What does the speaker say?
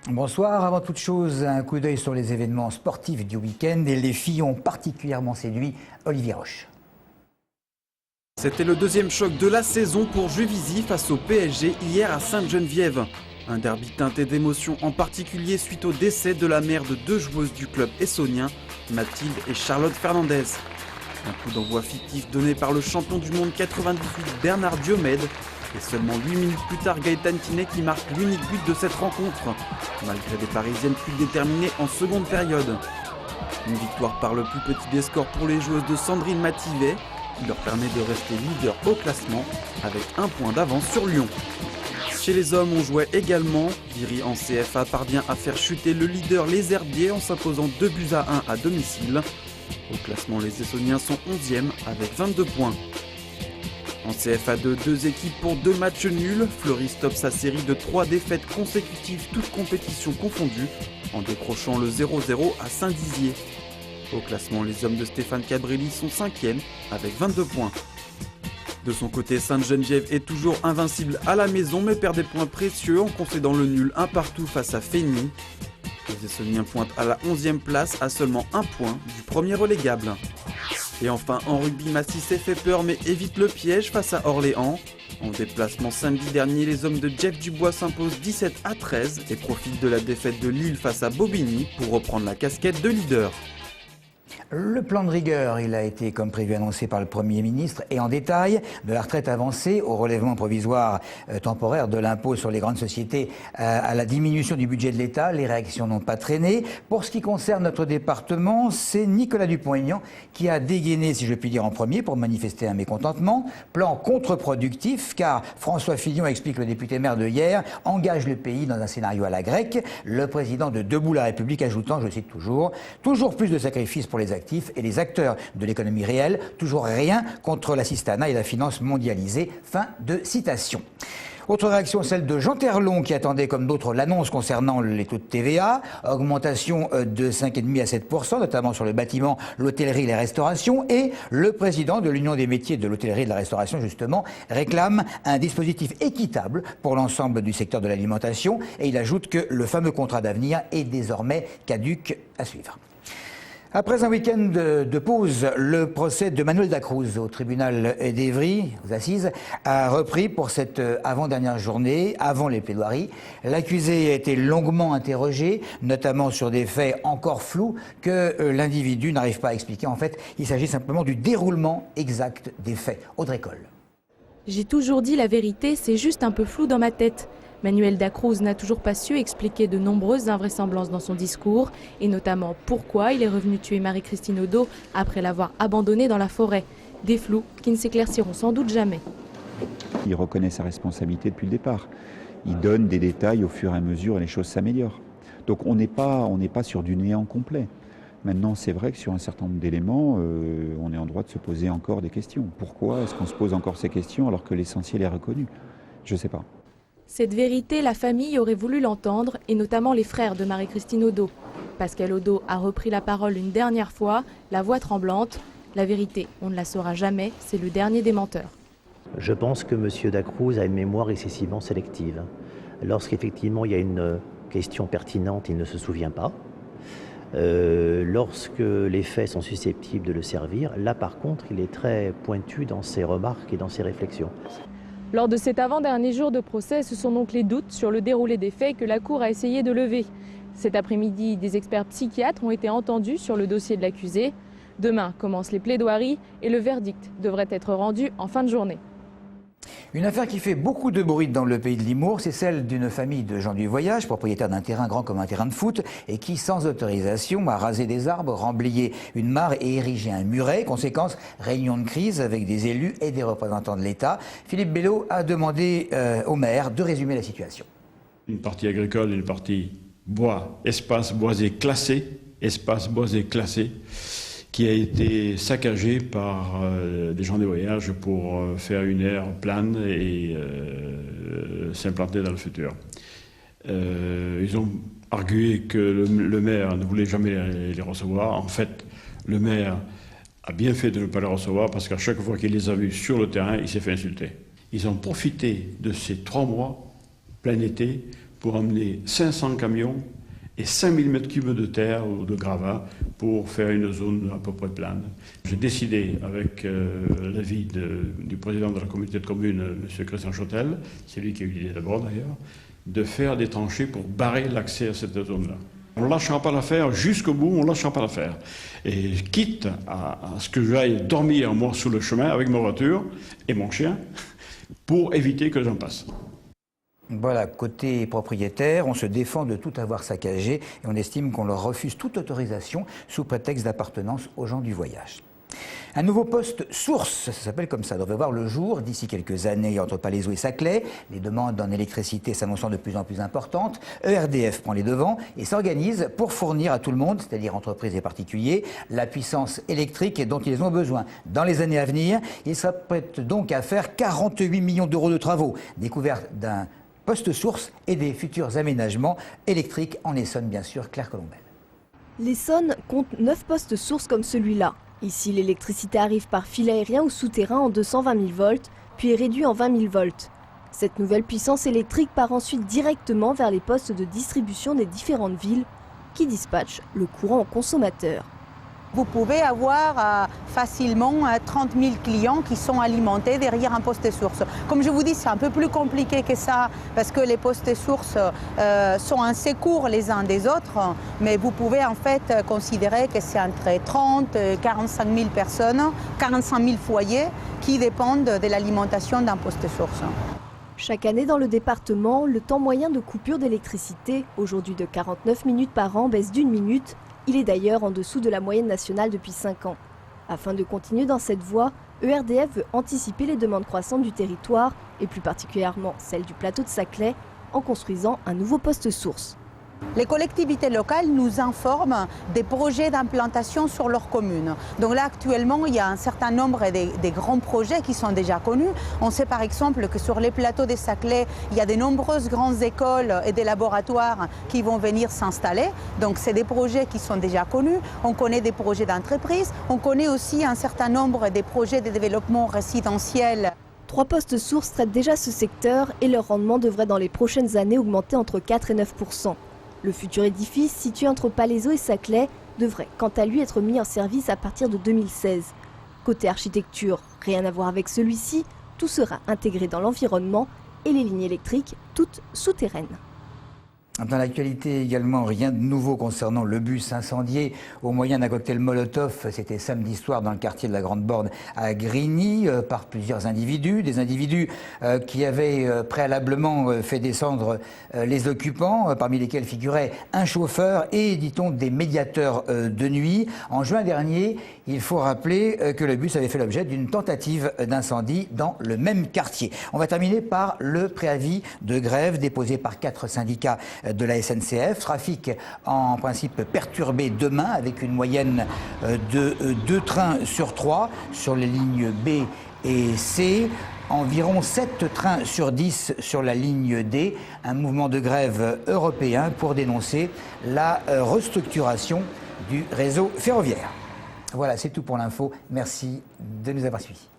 Bonsoir. Avant toute chose, un coup d'œil sur les événements sportifs du week-end et les filles ont particulièrement séduit Olivier Roche. C'était le deuxième choc de la saison pour Juvisy face au PSG hier à Sainte-Geneviève. Un derby teinté d'émotions, en particulier suite au décès de la mère de deux joueuses du club essonien, Mathilde et Charlotte Fernandez. Un coup d'envoi fictif donné par le champion du monde 98 Bernard Diomède. Et seulement 8 minutes plus tard, Gaëtan Tinet qui marque l'unique but de cette rencontre, malgré des Parisiennes plus déterminées en seconde période. Une victoire par le plus petit des scores pour les joueuses de Sandrine Mativet, qui leur permet de rester leader au classement, avec un point d'avance sur Lyon. Chez les hommes, on jouait également. Viry en CFA parvient à faire chuter le leader les Herbiers en s'imposant 2-1 à domicile. Au classement, les Essoniens sont 11e avec 22 points. En CFA2, 2 équipes pour 2 matchs nuls. Fleury stoppe sa série de 3 défaites consécutives, toutes compétitions confondues, en décrochant le 0-0 à Saint-Dizier. Au classement, les hommes de Stéphane Cabrelli sont 5e avec 22 points. De son côté, Sainte-Geneviève est toujours invincible à la maison, mais perd des points précieux en concédant le nul 1-1 face à Fény. Les Essoniens pointent à la 11e place à seulement 1 point du premier relégable. Et enfin, en rugby, Massy fait peur mais évite le piège face à Orléans. En déplacement samedi dernier, les hommes de Jeff Dubois s'imposent 17-13 et profitent de la défaite de Lille face à Bobigny pour reprendre la casquette de leader. Le plan de rigueur, il a été comme prévu annoncé par le Premier ministre et en détail, de la retraite avancée au relèvement provisoire temporaire de l'impôt sur les grandes sociétés à la diminution du budget de l'État. Les réactions n'ont pas traîné. Pour ce qui concerne notre département, c'est Nicolas Dupont-Aignan qui a dégainé, si je puis dire, en premier pour manifester un mécontentement. Plan contre-productif car François Fillon, explique le député maire de hier, engage le pays dans un scénario à la grecque. Le président de Debout la République ajoutant, je cite toujours plus de sacrifices pour les actifs et les acteurs de l'économie réelle, toujours rien contre l'assistanat et la finance mondialisée. Fin de citation. Autre réaction, celle de Jean Terlon qui attendait comme d'autres l'annonce concernant les taux de TVA, augmentation de 5,5 à 7%, notamment sur le bâtiment, l'hôtellerie et les restaurations. Et le président de l'Union des métiers de l'hôtellerie et de la restauration, justement, réclame un dispositif équitable pour l'ensemble du secteur de l'alimentation. Et il ajoute que le fameux contrat d'avenir est désormais caduc à suivre. Après un week-end de pause, le procès de Manuel Dacruz au tribunal d'Évry, aux assises, a repris pour cette avant-dernière journée, avant les plaidoiries. L'accusé a été longuement interrogé, notamment sur des faits encore flous que l'individu n'arrive pas à expliquer. En fait, il s'agit simplement du déroulement exact des faits. Audrey Coll. J'ai toujours dit la vérité, c'est juste un peu flou dans ma tête. Manuel Dacruz n'a toujours pas su expliquer de nombreuses invraisemblances dans son discours, et notamment pourquoi il est revenu tuer Marie-Christine Odo après l'avoir abandonnée dans la forêt. Des flous qui ne s'éclairciront sans doute jamais. Il reconnaît sa responsabilité depuis le départ. Il donne des détails au fur et à mesure et les choses s'améliorent. Donc on n'est pas sur du néant complet. Maintenant, c'est vrai que sur un certain nombre d'éléments, on est en droit de se poser encore des questions. Pourquoi est-ce qu'on se pose encore ces questions alors que l'essentiel est reconnu? Je ne sais pas. Cette vérité, la famille aurait voulu l'entendre, et notamment les frères de Marie-Christine Odo. Pascal Odo a repris la parole une dernière fois, la voix tremblante. La vérité, on ne la saura jamais, c'est le dernier des menteurs. Je pense que M. Dacruz a une mémoire excessivement sélective. Lorsqu'effectivement il y a une question pertinente, il ne se souvient pas. Lorsque les faits sont susceptibles de le servir, là par contre, il est très pointu dans ses remarques et dans ses réflexions. Lors de cet avant-dernier jour de procès, ce sont donc les doutes sur le déroulé des faits que la Cour a essayé de lever. Cet après-midi, des experts psychiatres ont été entendus sur le dossier de l'accusé. Demain commencent les plaidoiries et le verdict devrait être rendu en fin de journée. Une affaire qui fait beaucoup de bruit dans le pays de Limours, c'est celle d'une famille de gens du voyage, propriétaire d'un terrain grand comme un terrain de foot, et qui, sans autorisation, a rasé des arbres, remblayé une mare et érigé un muret. Conséquence, réunion de crise avec des élus et des représentants de l'État. Philippe Bello a demandé au maire de résumer la situation. Une partie agricole et une partie bois, espace boisé classé, qui a été saccagé par des gens des voyages pour faire une aire plane et s'implanter dans le futur. Ils ont argué que le maire ne voulait jamais les recevoir. En fait, le maire a bien fait de ne pas les recevoir parce qu'à chaque fois qu'il les a vus sur le terrain, il s'est fait insulter. Ils ont profité de ces 3 mois, plein été, pour emmener 500 camions et 5000 mètres cubes de terre ou de gravats pour faire une zone à peu près plane. J'ai décidé, avec l'avis du président de la communauté de communes, M. Christian Chotel, c'est lui qui a eu l'idée d'abord d'ailleurs, de faire des tranchées pour barrer l'accès à cette zone-là. On ne lâchera pas l'affaire jusqu'au bout, on ne lâchera pas l'affaire. Et quitte à ce que j'aille dormir, moi, sous le chemin, avec ma voiture et mon chien, pour éviter que les gens passent. Voilà, côté propriétaire, on se défend de tout avoir saccagé et on estime qu'on leur refuse toute autorisation sous prétexte d'appartenance aux gens du voyage. Un nouveau poste source, ça s'appelle comme ça, devrait voir le jour d'ici quelques années entre Palaiseau et Saclay. Les demandes en électricité s'annonçant de plus en plus importantes. ERDF prend les devants et s'organise pour fournir à tout le monde, c'est-à-dire entreprises et particuliers, la puissance électrique dont ils ont besoin. Dans les années à venir, ils s'apprêtent donc à faire 48 millions d'euros de travaux. Découverte d'un poste source et des futurs aménagements électriques en Essonne, bien sûr. Claire Colombel. L'Essonne compte 9 postes sources comme celui-là. Ici, l'électricité arrive par fil aérien ou souterrain en 220 000 volts, puis est réduite en 20 000 volts. Cette nouvelle puissance électrique part ensuite directement vers les postes de distribution des différentes villes qui dispatchent le courant aux consommateurs. Vous pouvez avoir facilement 30 000 clients qui sont alimentés derrière un poste source. Comme je vous dis, c'est un peu plus compliqué que ça parce que les postes sources sont assez courts les uns des autres, mais vous pouvez en fait considérer que c'est entre 30 et 45 000 personnes, 45 000 foyers qui dépendent de l'alimentation d'un poste source. Chaque année dans le département, le temps moyen de coupure d'électricité, aujourd'hui de 49 minutes par an, baisse d'1 minute. Il est d'ailleurs en dessous de la moyenne nationale depuis 5 ans. Afin de continuer dans cette voie, ERDF veut anticiper les demandes croissantes du territoire, et plus particulièrement celles du plateau de Saclay, en construisant un nouveau poste source. Les collectivités locales nous informent des projets d'implantation sur leur commune. Donc là, actuellement, il y a un certain nombre des grands projets qui sont déjà connus. On sait par exemple que sur les plateaux des Saclay, il y a de nombreuses grandes écoles et des laboratoires qui vont venir s'installer. Donc c'est des projets qui sont déjà connus. On connaît des projets d'entreprise. On connaît aussi un certain nombre des projets de développement résidentiel. 3 postes sources traitent déjà ce secteur et leur rendement devrait dans les prochaines années augmenter entre 4 et 9 %. Le futur édifice, situé entre Palaiseau et Saclay, devrait quant à lui être mis en service à partir de 2016. Côté architecture, rien à voir avec celui-ci, tout sera intégré dans l'environnement et les lignes électriques, toutes souterraines. Dans l'actualité également, rien de nouveau concernant le bus incendié au moyen d'un cocktail Molotov. C'était samedi soir dans le quartier de la Grande Borne à Grigny par plusieurs individus. Des individus qui avaient préalablement fait descendre les occupants, parmi lesquels figurait un chauffeur et, dit-on, des médiateurs de nuit. En juin dernier, il faut rappeler que le bus avait fait l'objet d'une tentative d'incendie dans le même quartier. On va terminer par le préavis de grève déposé par 4 syndicats de la SNCF. Trafic en principe perturbé demain avec une moyenne de 2 trains sur 3 sur les lignes B et C. Environ 7 trains sur 10 sur la ligne D. Un mouvement de grève européen pour dénoncer la restructuration du réseau ferroviaire. Voilà, c'est tout pour l'info. Merci de nous avoir suivis.